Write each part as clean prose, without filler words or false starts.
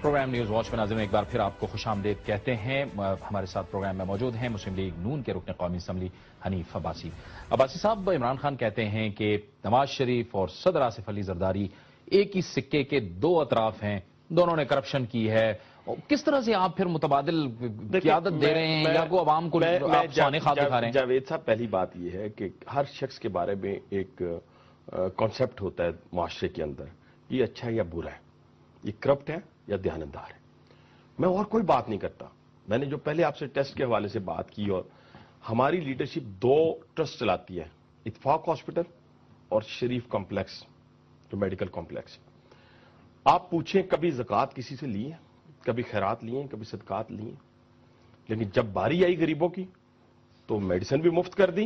Programme news watch میں ناظرین ایک بار پھر آپ کو خوش آمدید کہتے ہیں. ہمارے ساتھ پروگرام میں موجود ہیں مسلم لیگ نون کے رکن قومی اسمبلی حنیف عباسی. عباسی صاحب، عمران خان کہتے ہیں کہ نواز شریف اور صدر آصف علی زرداری ایک ہی سکے کے دو اطراف ہیں، دونوں نے کرپشن کی ہے. کس طرح سے آپ پھر متبادل قیادت دے رہے ہیں یا کو عوام کو آپ سونے خواب دکھا رہے ہیں؟ جاوید صاحب، پہلی بات یہ ہے کہ ہر شخص کے بارے میں ایک کانسیپٹ ہوتا ہے معاشرے کے اندر، یہ اچھا ہے یا برا ہے، یہ کرپٹ ہے یا دیانتدار ہے. میں اور کوئی بات نہیں کرتا. میں نے جو پہلے آپ سے ٹیسٹ کے حوالے سے بات کی، اور ہماری لیڈرشپ دو ٹرسٹ چلاتی ہے، اتفاق ہاسپٹل اور شریف کمپلیکس جو میڈیکل کمپلیکس. آپ پوچھیں کبھی زکوٰۃ کسی سے لی ہے؟ کبھی خیرات لیے ہیں؟ کبھی صدقات لیے ہیں؟ لیکن جب باری آئی غریبوں کی تو میڈیسن بھی مفت کر دی،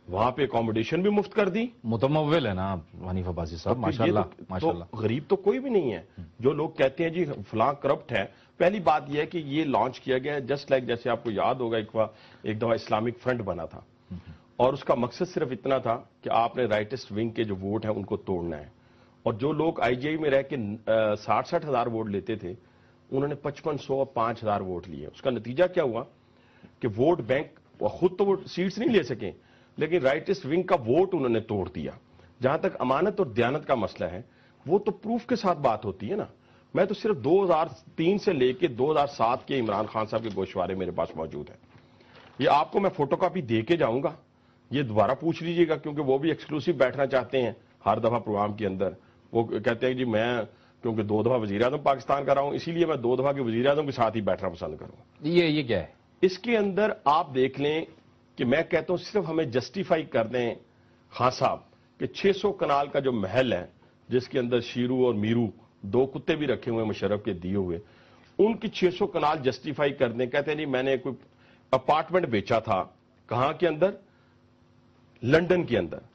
وہاں پہ اکوموڈیشن بھی مفت کر دی. متمول ہے نا حنیف عباسی صاحب، ماشاءاللہ. غریب تو کوئی بھی نہیں ہے. جو لوگ کہتے ہیں جی فلاں کرپٹ ہے، پہلی بات یہ ہے کہ یہ لانچ کیا گیا ہے جسٹ لائک، جیسے آپ کو یاد ہوگا ایک دفعہ اسلامک فرنٹ بنا تھا، اور اس کا مقصد صرف اتنا تھا کہ آپ نے رائٹسٹ ونگ کے جو ووٹ ہیں ان کو توڑنا ہے. اور جو لوگ آئی جی آئی میں رہ کے 60 ہزار ووٹ لیتے تھے، انہوں نے 5500 اور 5000 ووٹ لیے. اس کا نتیجہ کیا ہوا کہ ووٹ بینک خود تو وہ سیٹس نہیں لے سکے، لیکن رائٹسٹ ونگ کا ووٹ انہوں نے توڑ دیا. جہاں تک امانت اور دیانت کا مسئلہ ہے، وہ تو پروف کے ساتھ بات ہوتی ہے نا. میں تو صرف 2003 سے لے کے 2007 کے عمران خان صاحب کے گوشوارے میرے پاس موجود ہیں. یہ آپ کو میں فوٹو کاپی دے کے جاؤں گا، یہ دوبارہ پوچھ لیجئے گا، کیونکہ وہ بھی ایکسکلوسیو بیٹھنا چاہتے ہیں ہر دفعہ پروگرام کے اندر. وہ کہتے ہیں جی میں کیونکہ 2 دفعہ وزیر اعظم پاکستان کا رہا ہوں، اسی لیے میں 2 دفعہ کے وزیر اعظم کے ساتھ ہی بیٹھنا پسند کروں. یہ کیا ہے؟ اس کے اندر آپ دیکھ لیں کہ میں کہتا ہوں صرف ہمیں جسٹیفائی کر دیں خان صاحب کہ 600 کنال کا جو محل ہے، جس کے اندر شیرو اور میرو 2 کتے بھی رکھے ہوئے مشرف کے دیے ہوئے، ان کی 600 کنال جسٹیفائی کر دیں. کہتے ہیں نہیں میں نے کوئی اپارٹمنٹ بیچا تھا. کہاں کے اندر؟ لنڈن کے اندر.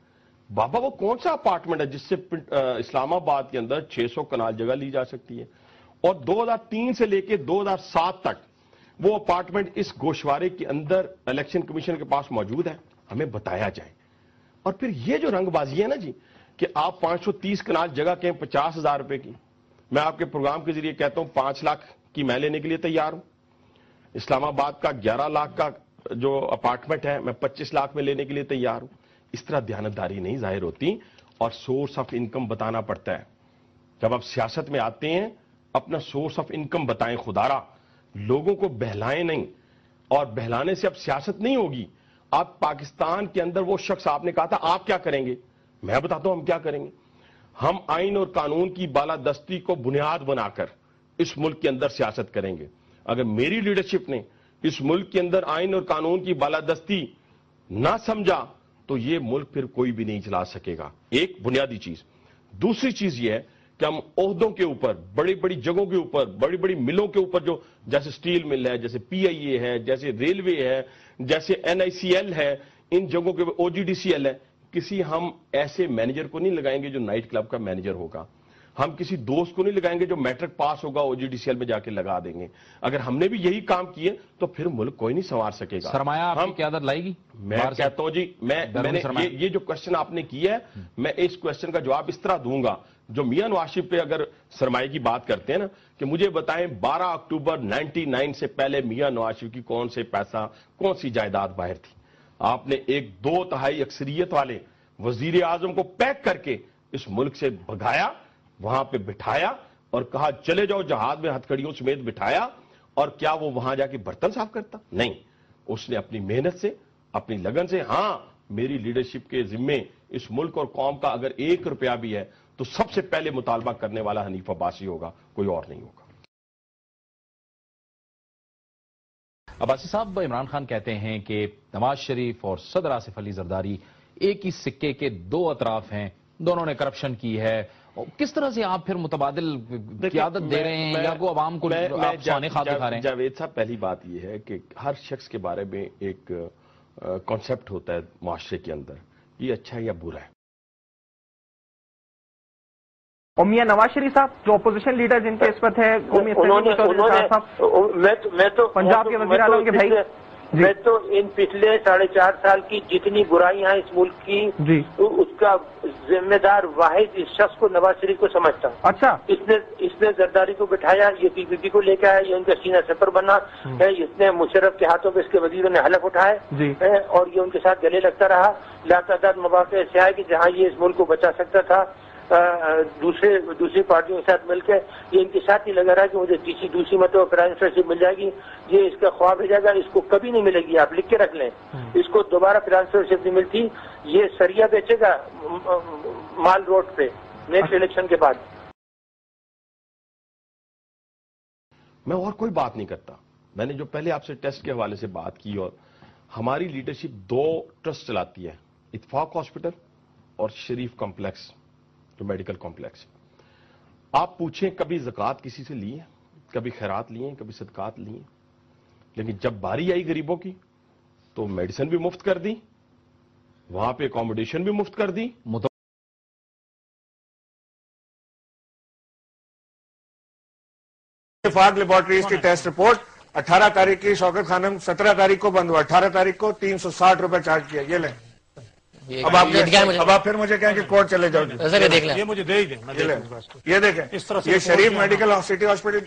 بابا وہ کون سا اپارٹمنٹ ہے جس سے اسلام آباد کے اندر 600 کنال جگہ لی جا سکتی ہے؟ اور 2003 سے لے کے 2007 تک وہ اپارٹمنٹ اس گوشوارے کے اندر الیکشن کمیشن کے پاس موجود ہے. ہمیں بتایا جائے. اور پھر یہ جو رنگ بازی ہے نا جی کہ آپ 530 کنال جگہ کہیں 50,000 روپے کی، میں آپ کے پروگرام کے ذریعے کہتا ہوں 5 لاکھ کی میں لینے کے لیے تیار ہوں. اسلام آباد کا 11 لاکھ کا جو اپارٹمنٹ ہے میں 25 لاکھ میں لینے کے لیے تیار ہوں. اس طرح دیانتداری نہیں ظاہر ہوتی، اور سورس آف انکم بتانا پڑتا ہے. جب آپ سیاست میں آتے ہیں اپنا سورس آف انکم بتائیں. خدارا لوگوں کو بہلائیں نہیں، اور بہلانے سے اب سیاست نہیں ہوگی. آپ پاکستان کے اندر وہ شخص، آپ نے کہا تھا آپ کیا کریں گے، میں بتاتا ہوں ہم کیا کریں گے. ہم آئین اور قانون کی بالادستی کو بنیاد بنا کر اس ملک کے اندر سیاست کریں گے. اگر میری لیڈرشپ نے اس ملک کے اندر آئین اور قانون کی بالادستی نہ سمجھا تو یہ ملک پھر کوئی بھی نہیں چلا سکے گا. ایک بنیادی چیز. دوسری چیز یہ ہے کہ ہم عہدوں کے اوپر، بڑی بڑی جگہوں کے اوپر، بڑی بڑی ملوں کے اوپر، جو جیسے سٹیل مل ہے، جیسے پی آئی اے ہے، جیسے ریلوے ہے، جیسے این آئی سی ایل ہے، ان جگہوں کے او جی ڈی سی ایل ہے، کسی ہم ایسے مینیجر کو نہیں لگائیں گے جو نائٹ کلب کا مینیجر ہوگا. ہم کسی دوست کو نہیں لگائیں گے جو میٹرک پاس ہوگا او جی ڈی سی ایل میں جا کے لگا دیں گے. اگر ہم نے بھی یہی کام کیے تو پھر ملک کوئی نہیں سنوار سکے گا. سرمایہ آپ کی قیادت لائے گی؟ میں کہتا ہوں جی، میں نے یہ جو کوشچن آپ نے کیا ہے، میں اس کوشچن کا جواب اس طرح دوں گا. جو میاں نواز شریف پہ اگر سرمایہ کی بات کرتے ہیں نا، کہ مجھے بتائیں 12 اکتوبر 99 سے پہلے میاں نواز شریف کی کون سے پیسہ، کون سی جائیداد باہر تھی؟ آپ نے 2/3 اکثریت والے وزیر اعظم کو پیک کر کے اس ملک سے بھگایا، وہاں پہ بٹھایا اور کہا چلے جاؤ جہاز میں، ہتھکڑیوں سمیت بٹھایا. اور کیا وہ وہاں جا کے برتن صاف کرتا؟ نہیں. اس نے اپنی محنت سے، اپنی لگن سے، ہاں میری لیڈرشپ کے ذمے اس ملک اور قوم کا اگر 1 روپیہ بھی ہے تو سب سے پہلے مطالبہ کرنے والا حنیف عباسی ہوگا، کوئی اور نہیں ہوگا. عباسی صاحب، عمران خان کہتے ہیں کہ نواز شریف اور صدر آصف علی زرداری ایک ہی سکے کے دو اطراف ہیں، دونوں نے کرپشن کی ہے. کس طرح سے آپ پھر متبادل قیادت دے رہے ہیں یا کو عوام کو آپ سونے خواب دکھا رہے ہیں؟ جاوید صاحب، پہلی بات یہ ہے کہ ہر شخص کے بارے میں ایک کانسیپٹ ہوتا ہے معاشرے کے اندر، یہ اچھا ہے یا برا ہے. اور میاں نواز شریف صاحب جو اپوزیشن لیڈر جن کے اس وقت ہے، انہوں نے پنجاب کے وزیر اعظم کے بھائی میں تو ان پچھلے 4.5 سال کی جتنی برائیاں ہیں اس ملک کی جی اس کا ذمہ دار واحد اس شخص کو نواز شریف کو سمجھتا ہوں. اچھا اس نے زرداری کو بٹھایا, یہ پی پی پی کو لے کے آیا, یہ ان کا سینہ سفر بنا ہے, اس نے مشرف کے ہاتھوں پہ اس کے وزیروں نے حلف اٹھائے جی اور یہ ان کے ساتھ گلے لگتا رہا. لاتعداد مواقع ایسے آئے کہ جہاں یہ اس ملک کو بچا سکتا تھا دوسری پارٹیوں کے ساتھ مل کے یہ ان کے ساتھ ہی لگا رہا کہ مجھے دوسری مرتبہ پرائم منسٹرشپ مل جائے گی. یہ اس کا خواب رہ جائے گا, اس کو کبھی نہیں ملے گی, آپ لکھ کے رکھ لیں. اس کو دوبارہ پرائم منسٹرشپ نہیں ملتی. یہ سریا بیچے گا مال روڈ پہ نیکسٹ الیکشن کے بعد. میں اور کوئی بات نہیں کرتا. میں نے جو پہلے آپ سے ٹیسٹ کے حوالے سے بات کی, اور ہماری لیڈرشپ 2 ٹرسٹ چلاتی ہے, اتفاق ہاسپٹل اور شریف کمپلیکس جو میڈیکل کمپلیکس. آپ پوچھیں کبھی زکوٰۃ کسی سے لی ہے, کبھی خیرات لی ہیں, کبھی صدقات لی ہیں, لیکن جب باری آئی غریبوں کی تو میڈیسن بھی مفت کر دی, وہاں پہ اکوموڈیشن بھی مفت کر دی. اتفاق لیبارٹریز کی ٹیسٹ رپورٹ 18 تاریخ کی شوکت خانم 17 تاریخ کو بند ہوا, 18 تاریخ کو 360 روپے چارج کیا. یہ لیں. اب آپ پھر مجھے کہیں کہ کورٹ چلے جاؤ. یہ مجھے دے ہی دیں. یہ دیکھیں یہ شریف میڈیکل سٹی ہاسپٹل.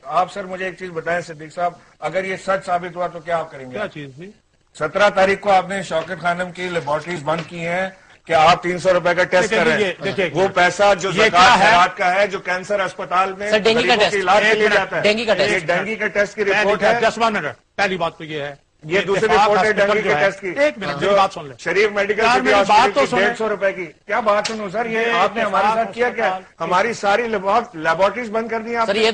آپ سر مجھے ایک چیز بتائیں صدیق صاحب, اگر یہ سچ ثابت ہوا تو کیا آپ کریں گے؟ کیا چیز تھی؟ 17 تاریخ کو آپ نے شوکت خانم کی لیبارٹریز بند کی ہیں کہ آپ 300 روپے کا ٹیسٹ کر رہے ہیں. وہ پیسہ جو زکوٰۃ خیرات کا ہے, جو کینسر اسپتال میں غریبوں کے علاج کے لیے جاتا ہے, ڈینگی کا ٹیسٹ کی رپورٹ ہے. 10 منٹ. پہلی بات تو یہ ہے, یہ دوسری رپورٹ ہے ڈینگی کے ٹیسٹ کی. ایک منٹ میری بات سن لیں. شریف میڈیکل سٹی ہاسپٹل کی 150 روپے کی. کیا بات سنوں سر, یہ آپ نے ہمارے ساتھ کیا کیا؟ ہماری ساری لیبارٹریز بند کر دی آپ نے. یہ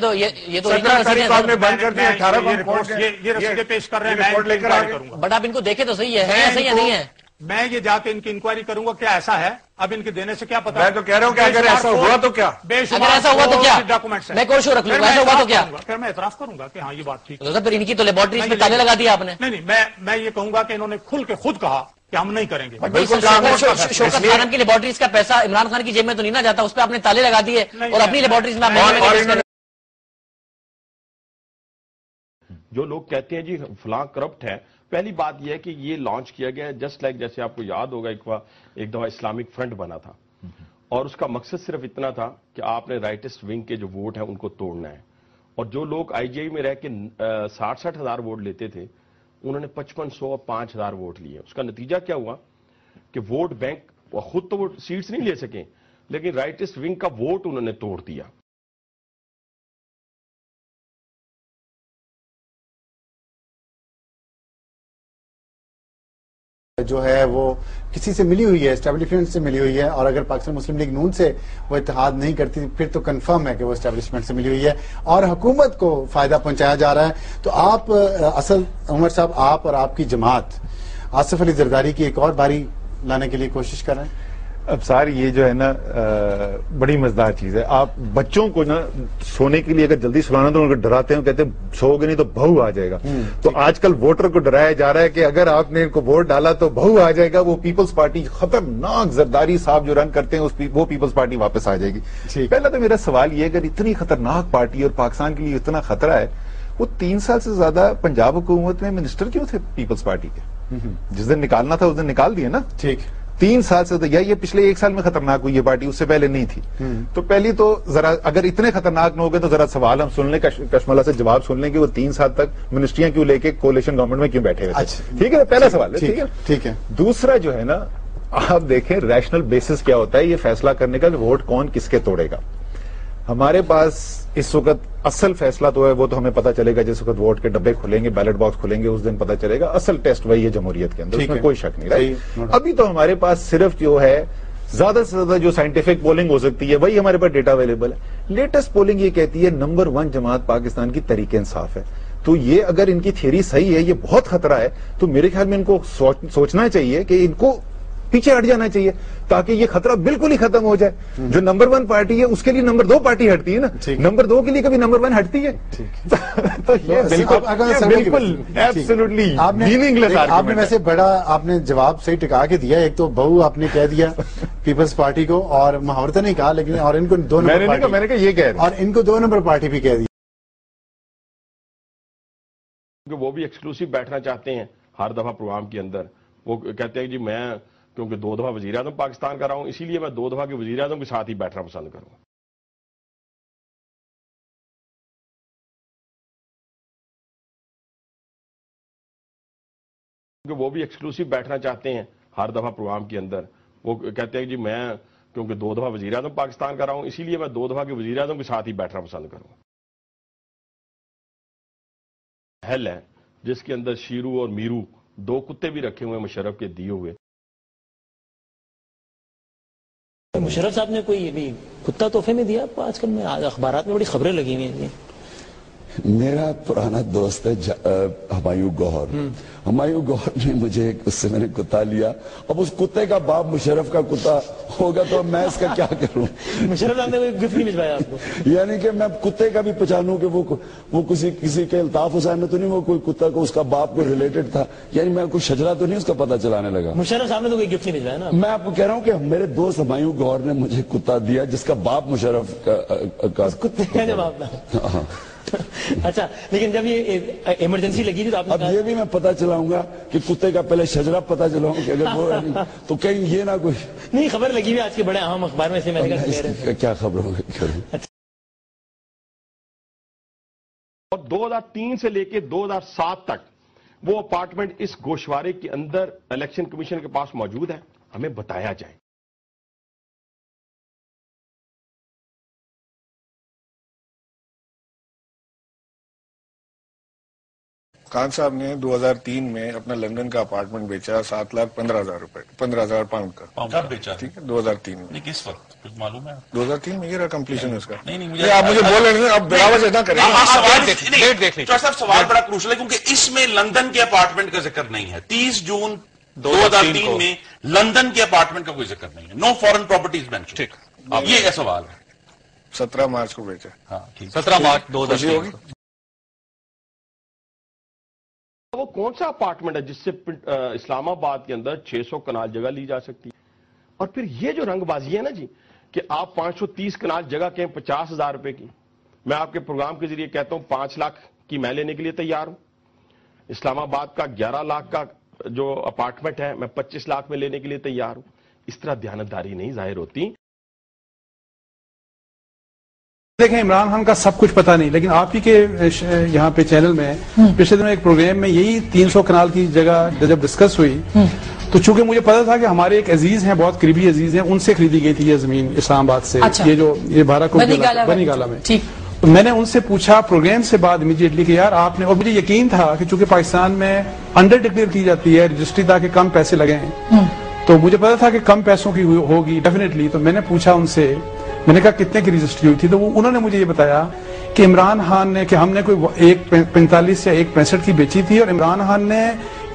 تو 17 تاریخ کو آپ نے بند کر دی. 18 کو یہ رسیدیں پیش کر رہے ہیں, رپورٹ لے کر آ گئے. بٹ آپ ان کو دیکھیں تو صحیح ہے صحیح ہے نہیں ہے. میں یہ جا کے ان کی انکوائری کروں گا کیا ایسا ہے. اب ان کے دینے سے کیا پتا. میں تو کہہ رہا ہوں کہ اگر ایسا ہوا تو کیا, اگر ایسا ہوا تو کیا ڈاکومنٹس میں کوئی شو رکھ لوں گا. ایسا ہوا تو کیا پھر میں اعتراف کروں گا کہ ہاں یہ بات ٹھیک ہے. پھر ان کی تو لیبارٹریز میں تالے لگا دیا آپ نے. نہیں میں یہ کہوں گا کہ انہوں نے کھل کے خود کہا کہ ہم نہیں کریں گے. شوکت خانم کی لیبارٹریز کا پیسہ عمران خان کی جیب میں تو نہیں نہ جاتا, اس پہ آپ نے تالے لگا دیے اور اپنی لیبارٹریز میں. جو لوگ کہتے ہیں جی فلاں کرپٹ ہے, پہلی بات یہ ہے کہ یہ لانچ کیا گیا ہے جسٹ لائک جیسے آپ کو یاد ہوگا ایک دفعہ اسلامک فرنٹ بنا تھا, اور اس کا مقصد صرف اتنا تھا کہ آپ نے رائٹسٹ ونگ کے جو ووٹ ہیں ان کو توڑنا ہے. اور جو لوگ آئی جی آئی میں رہ کے 60 ہزار ووٹ لیتے تھے, انہوں نے 5500 اور 5000 ووٹ لیے. اس کا نتیجہ کیا ہوا کہ ووٹ بینک خود تو وہ سیٹس نہیں لے سکے, لیکن رائٹسٹ ونگ کا ووٹ انہوں نے توڑ دیا. جو ہے وہ کسی سے ملی ہوئی ہے, اسٹیبلشمنٹ سے ملی ہوئی ہے, اور اگر پاکستان مسلم لیگ نون سے وہ اتحاد نہیں کرتی پھر تو کنفرم ہے کہ وہ اسٹیبلشمنٹ سے ملی ہوئی ہے اور حکومت کو فائدہ پہنچایا جا رہا ہے. تو آپ اصل عمر صاحب, آپ اور آپ کی جماعت آصف علی زرداری کی ایک اور باری لانے کے لیے کوشش کر رہے ہیں. اب سار یہ جو ہے نا بڑی مزدار چیز ہے. آپ بچوں کو نا سونے کے لیے اگر جلدی سلانا تو ان کو ڈراتے ہیں, کہتے ہیں سو گے نہیں تو بہو آ جائے گا. تو آج کل ووٹر کو ڈرایا جا رہا ہے کہ اگر آپ نے ان کو ووٹ ڈالا تو بہو آ جائے گا. وہ پیپلز پارٹی خطرناک زرداری صاحب جو رن کرتے ہیں وہ پیپلز پارٹی واپس آ جائے گی. پہلا تو میرا سوال یہ ہے, اگر اتنی خطرناک پارٹی اور پاکستان کے لیے اتنا خطرہ ہے, وہ 3 سال سے زیادہ پنجاب حکومت میں منسٹر کیوں تھے پیپلز پارٹی کے؟ جس دن نکالنا تھا اس دن نکال دیے نا. ٹھیک 3 سال سے, یا یہ پچھلے 1 سال میں خطرناک ہوئی یہ پارٹی, اس سے پہلے نہیں تھی. تو پہلی تو ذرا اگر اتنے خطرناک نہ ہو گئے تو ذرا سوال ہم سن لیں, کشملہ سے جواب سن لیں کہ وہ 3 سال تک منسٹریاں کیوں لے کے کولیشن گورنمنٹ میں کیوں بیٹھے ہوئے تھے. ٹھیک ہے, پہلا سوال ہے. ٹھیک ہے. دوسرا جو ہے نا, آپ دیکھیں ریشنل بیسس کیا ہوتا ہے یہ فیصلہ کرنے کا کہ ووٹ کون کس کے توڑے گا. ہمارے پاس اس وقت اصل فیصلہ تو ہے وہ تو ہمیں پتا چلے گا جس وقت ووٹ کے ڈبے کھلیں گے, بیلٹ باکس کھلیں گے, اس دن پتا چلے گا. اصل ٹیسٹ وہی ہے جمہوریت کے اندر, اس میں کوئی شک نہیں رہا. ابھی تو ہمارے پاس صرف جو ہے زیادہ سے زیادہ جو سائنٹیفک پولنگ ہو سکتی ہے وہی ہمارے پاس ڈیٹا اویلیبل ہے. لیٹسٹ پولنگ یہ کہتی ہے نمبر 1 جماعت پاکستان کی تحریک انصاف ہے. تو یہ اگر ان کی تھیوری صحیح ہے, یہ بہت خطرہ ہے, تو میرے خیال میں ان کو سوچنا چاہیے کہ ان کو پیچھے ہٹ جانا چاہیے تاکہ یہ خطرہ بالکل ہی ختم ہو جائے. جو نمبر 1 پارٹی ہے اس کے لیے نمبر 2 پارٹی ہٹتی ہے نا, نمبر 2 کے لیے کبھی نمبر 1 ہٹتی ہے. تو یہ بالکل ایبسولوٹلی میننگ لیس. آپ نے ویسے بڑا آپ نے جواب صحیح ٹکا کے دیا. ایک تو بہو آپ نے کہہ دیا پیپلز پارٹی کو, اور محاورتہ نہیں کہا لیکن, اور ان کو 2 نمبر پارٹی, میں نے کہا یہ کہہ دیا, اور ان کو 2 نمبر پارٹی بھی کہہ دی. کہ وہ بھی ایکسکلوسیو بیٹھنا چاہتے ہیں ہر دفعہ پروگرام کے اندر. وہ کہتے ہیں جی میں کیونکہ 2 دفعہ وزیر اعظم پاکستان کا رہا ہوں اسی لیے میں 2 دفعہ کے وزیر اعظم کے ساتھ ہی بیٹھنا پسند کروں گا. کہ وہ بھی ایکسکلوسیو بیٹھنا چاہتے ہیں ہر دفعہ پروگرام کے اندر. وہ کہتے ہیں جی میں کیونکہ 2 دفعہ وزیر اعظم پاکستان کا رہا ہوں اسی لیے میں 2 دفعہ کے وزیر اعظم کے ساتھ ہی بیٹھنا پسند کروں گا. محل ہے جس کے اندر شیرو اور میرو 2 کتے بھی رکھے ہوئے مشرف کے دیے ہوئے. مشرف صاحب نے کوئی کتا تحفے میں دیا؟ آج کل میں اخبارات میں بڑی خبریں لگی ہوئی ہیں. میرا پرانا دوست ہے ہمایوں گوہر. ہمایوں گوہر نے مجھے اس سے میں نے کتا لیا. اب اس کتے کا باپ مشرف کا کتا ہوگا تو میں اس کا کیا کروں؟ مشرف صاحب نے کوئی گفٹ نہیں بھجوایا آپ کو؟ یعنی کہ میں کتے کا بھی پہچانوں کہ وہ کسی کے الطاف حسین میں تو نہیں وہ کوئی کتا کو اس کا باپ کو ریلیٹڈ تھا. یعنی میں کوئی شجرا تو نہیں اس کا پتہ چلانے لگا. مشرف صاحب نے تو کوئی گفٹ نہیں بھجوایا نا؟ میں آپ کو کہہ رہا ہوں کہ میرے دوست ہمایوں گوہر نے مجھے کتا دیا جس کا باپ مشرف کا کتے کا جواب تھا. اچھا لیکن جب یہ ایمرجنسی لگی تھی تو آپ نے اب یہ بھی میں پتا چلاؤں گا کہ کتے کا پہلے شجرا پتا چلاؤں کہ اگر وہ تو کہیں یہ نہ کوئی نہیں خبر لگی ہوئی آج کے بڑے اہم اخبار میں سے میں نے کیا خبر ہوگی کروں. اور 2003 سے لے کے 2007 تک وہ اپارٹمنٹ اس گوشوارے کے اندر الیکشن کمیشن کے پاس موجود ہے. ہمیں بتایا جائے. خان صاحب نے 2003 میں اپنا لندن کا اپارٹمنٹ بیچا 7,15,000 روپے 15,000 پاؤنڈ کا. کب بیچا؟ ٹھیک ہے 2003 میں. نہیں کس وقت کچھ معلوم ہے؟ 2003 میں یہ رہا کمپلیشن اس کا. نہیں مجھے آپ مجھے بول رہے ہیں اب بلا وجہ نہ کریں. صاحب سوال بڑا کروشل ہے کیونکہ اس میں لندن کے اپارٹمنٹ کا ذکر نہیں ہے. 30 جون 2003 میں لندن کے اپارٹمنٹ کا کوئی ذکر نہیں ہے. نو فورن پراپرٹیز مینشن. ٹھیک یہ سوال ہے. 17 مارچ کو بیچا. ہاں 17 مارچ 2003. وہ کون سا اپارٹمنٹ ہے جس سے اسلام آباد کے اندر 600 کنال جگہ لی جا سکتی ہے؟ اور پھر یہ جو رنگ بازی ہے نا جی کہ آپ 530 کنال جگہ کہیں 50,000 روپے کی. میں آپ کے پروگرام کے ذریعے کہتا ہوں 5 لاکھ کی میں لینے کے لیے تیار ہوں. اسلام آباد کا 11 لاکھ کا جو اپارٹمنٹ ہے میں 25 لاکھ میں لینے کے لیے تیار ہوں. اس طرح دیانتداری نہیں ظاہر ہوتی. دیکھیں عمران خان کا سب کچھ پتہ نہیں لیکن آپ ہی کے یہاں پہ چینل میں پچھلے دنوں ایک پروگرام میں یہی 300 کنال کی جگہ جب ڈسکس ہوئی تو چونکہ مجھے پتا تھا کہ ہمارے ایک عزیز ہیں بہت قریبی عزیز ہیں ان سے خریدی گئی تھی یہ زمین اسلام آباد سے. یہ 12 کو بنی گالا میں. تو میں نے ان سے پوچھا پروگرام سے بعد امیڈیٹلی کہ یار آپ نے اور مجھے یقین تھا کہ چونکہ پاکستان میں انڈر ڈکلیئر کی جاتی ہے رجسٹری تاکہ کم پیسے لگیں تو مجھے پتا تھا کہ کم پیسوں کی ہوگی ڈیفینیٹلی. تو میں نے پوچھا ان سے میں نے کہا کتنے کی رجسٹری ہوئی تھی تو انہوں نے مجھے یہ بتایا کہ عمران خان نے کہ ہم نے کوئی 1.45 یا 1.65 کی بیچی تھی اور عمران خان نے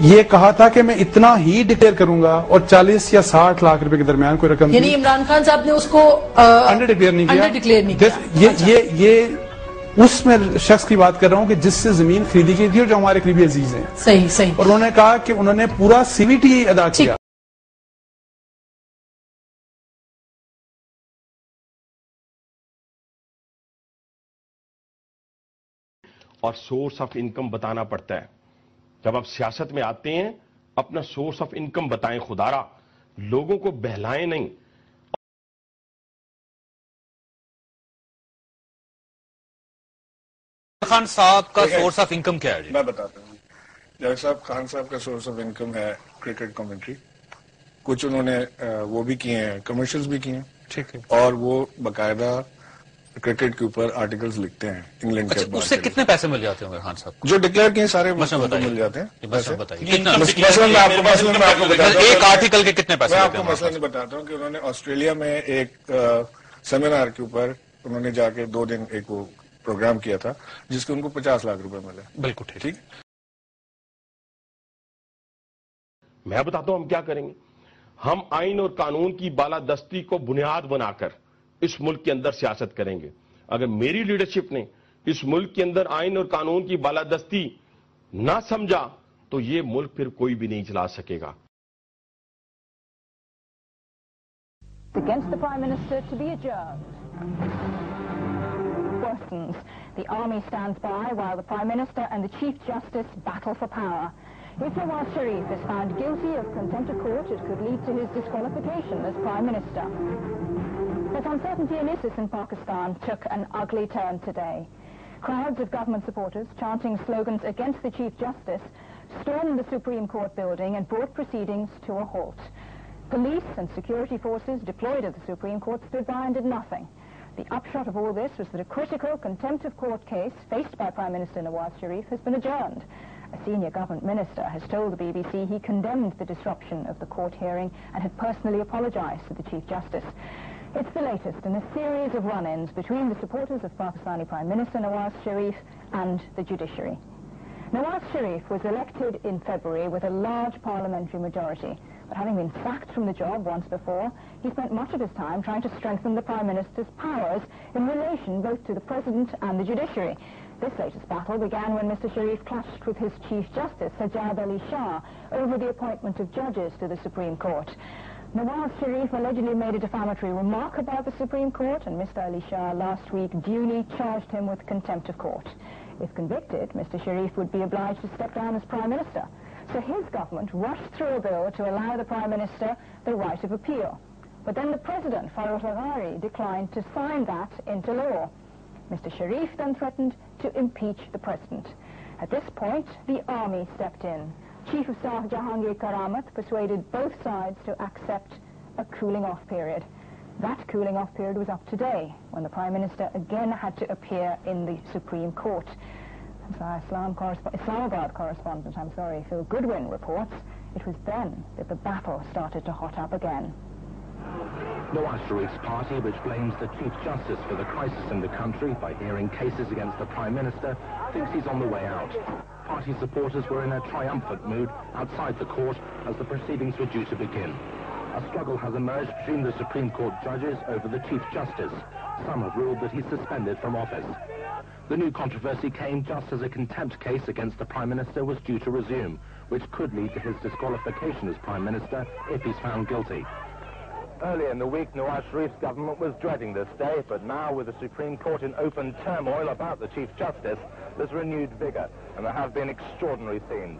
یہ کہا تھا کہ میں اتنا ہی ڈکلیئر کروں گا اور 40 یا 60 لاکھ روپے کے درمیان کوئی رقم. یعنی عمران خان صاحب نے اس کو انڈر ڈکلیئر نہیں کیا. یہ اس میں شخص کی بات کر رہا ہوں کہ جس سے زمین خریدی گئی تھی اور جو ہمارے قریبی عزیز ہیں. صحیح. اور انہوں نے کہا کہ انہوں نے پورا CVT ادا کیا. اور سورس آف انکم بتانا پڑتا ہے. جب آپ سیاست میں آتے ہیں اپنا سورس آف انکم بتائیں. خدارا لوگوں کو بہلائیں نہیں. خان صاحب کا سورس آف انکم کیا ہے؟ میں بتاتا ہوں. جاوید صاحب خان صاحب کا سورس آف انکم ہے کرکٹ کمنٹری. کچھ انہوں نے وہ بھی کیے ہیں کمرشلز بھی کیے ہیں. ٹھیک ہے. اور وہ باقاعدہ کرکٹ کے اوپر آرٹیکلز لکھتے ہیں انگلینڈ کے. اس سے کتنے پیسے مل جاتے ہیں خان صاحب کو؟ جو ڈکلیئر کیے سارے مل جاتے ہیں. ایک آرٹیکل کے کتنے پیسے؟ میں آپ کو مسئلہ نہیں بتاتا ہوں کہ انہوں نے آسٹریلیا میں ایک سیمینار کے اوپر انہوں نے جا کے 2 دن ایک وہ پروگرام کیا تھا جس کے ان کو 50 لاکھ روپے ملے. بالکل ٹھیک. میں بتاتا ہوں ہم کیا کریں گے. ہم آئین اور قانون کی بالادستی کو بنیاد بنا کر اس ملک کے اندر سیاست کریں گے. اگر میری لیڈرشپ نے اس ملک کے اندر آئین اور قانون کی بالادستی نہ سمجھا تو یہ ملک پھر کوئی بھی نہیں چلا سکے گا. Against the Prime Minister to be adjourned. For worsens. The army stands by while the Prime Minister and the Chief Justice battle for power. If Nawaz Sharif is found guilty of contempt of court, it could lead to his disqualification as Prime Minister. But uncertainty in ISIS in Pakistan took an ugly turn today. Crowds of government supporters chanting slogans against the Chief Justice stormed the Supreme Court building and brought proceedings to a halt. Police and security forces deployed at the Supreme Court stood by and did nothing. The upshot of all this was that a critical contempt of court case faced by Prime Minister Nawaz Sharif has been adjourned. A senior government minister has told the BBC he condemned the disruption of the court hearing and had personally apologized to the Chief Justice. It's the latest in a series of run-ins between the supporters of Pakistani Prime Minister Nawaz Sharif and the judiciary. Nawaz Sharif was elected in February with a large parliamentary majority, but having been sacked from the job once before, he spent much of his time trying to strengthen the Prime Minister's powers in relation both to the President and the judiciary. This latest battle began when Mr. Sharif clashed with his Chief Justice, Sajjad Ali Shah, over the appointment of judges to the Supreme Court. Nawaz Sharif allegedly made a defamatory remark about the Supreme Court, and Mr. Ali Shah last week duly charged him with contempt of court. If convicted, Mr. Sharif would be obliged to step down as Prime Minister. So his government rushed through a bill to allow the Prime Minister the right of appeal. But then the President, Farooq Ghari, declined to sign that into law. Mr. Sharif then threatened to impeach the President. At this point, the army stepped in. Chief of Staff Jahangir Karamat persuaded both sides to accept a cooling-off period. That cooling-off period was up today, when the Prime Minister again had to appear in the Supreme Court. As our Islamabad correspondent, Phil Goodwin reports, it was then that the battle started to hot up again. Nawaz Sharif's party, which blames the Chief Justice for the crisis in the country by hearing cases against the Prime Minister, thinks he's on the way out. Party supporters were in a triumphant mood outside the court as the proceedings were due to begin. A struggle has emerged between the Supreme Court judges over the Chief Justice. Some have ruled that he's suspended from office. The new controversy came just as a contempt case against the Prime Minister was due to resume, which could lead to his disqualification as Prime Minister if he's found guilty. Earlier in the week, Nawaz Sharif's government was dreading this day, but now with the Supreme Court in open turmoil about the Chief Justice, there's renewed vigour, and there have been extraordinary scenes.